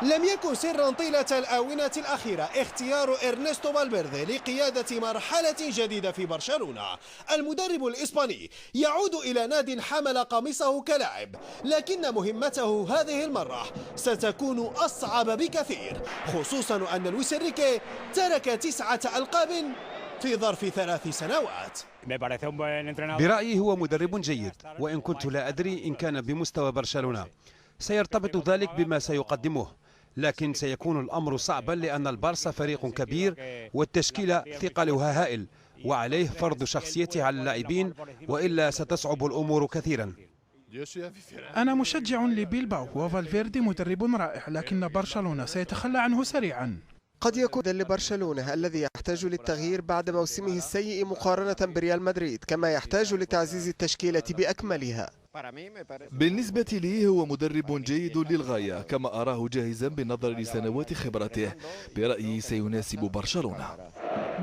لم يكن سرا طيلة الآونة الأخيرة اختيار إرنستو فالفيردي لقيادة مرحلة جديدة في برشلونة. المدرب الإسباني يعود إلى ناد حمل قميصه كلاعب، لكن مهمته هذه المرة ستكون أصعب بكثير، خصوصا أن لويس إنريكي ترك 9 ألقاب في ظرف 3 سنوات. برأيي هو مدرب جيد، وإن كنت لا أدري إن كان بمستوى برشلونة. سيرتبط ذلك بما سيقدمه، لكن سيكون الأمر صعبا لأن البارسا فريق كبير والتشكيلة ثقلها هائل، وعليه فرض شخصيته على اللاعبين، وإلا ستصعب الأمور كثيرا. أنا مشجع لبيلباو، وفالفيردي مدرب رائع، لكن برشلونة سيتخلى عنه سريعا. قد يكون لبرشلونة الذي يحتاج للتغيير بعد موسمه السيء مقارنة بريال مدريد، كما يحتاج لتعزيز التشكيلة بأكملها. بالنسبة لي هو مدرب جيد للغاية، كما أراه جاهزا بالنظر لسنوات خبرته. برأيي سيناسب برشلونة.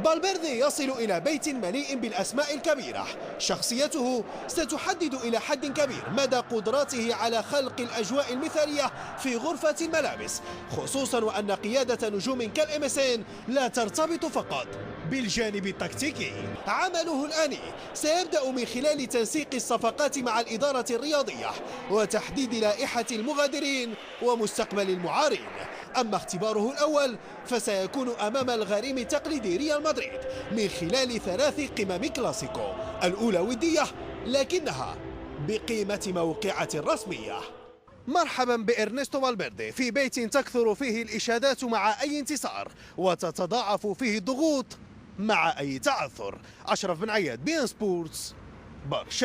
فالفيردي يصل إلى بيت مليء بالأسماء الكبيرة، شخصيته ستحدد إلى حد كبير مدى قدراته على خلق الأجواء المثالية في غرفة الملابس، خصوصا وأن قيادة نجوم كالإمسين لا ترتبط فقط بالجانب التكتيكي. عمله الآني سيبدأ من خلال تنسيق الصفقات مع الإدارة الرياضية وتحديد لائحة المغادرين ومستقبل المعارين. أما اختباره الأول فسيكون أمام الغريم التقليدي ريال مدريد من خلال 3 قمم كلاسيكو، الأولى ودية لكنها بقيمة موقعة رسمية. مرحبا بإرنستو فالفيردي في بيت تكثر فيه الإشادات مع أي انتصار وتتضاعف فيه الضغوط مع أي تعثر. أشرف بن عياد، بي إن سبورتس، برشلونة.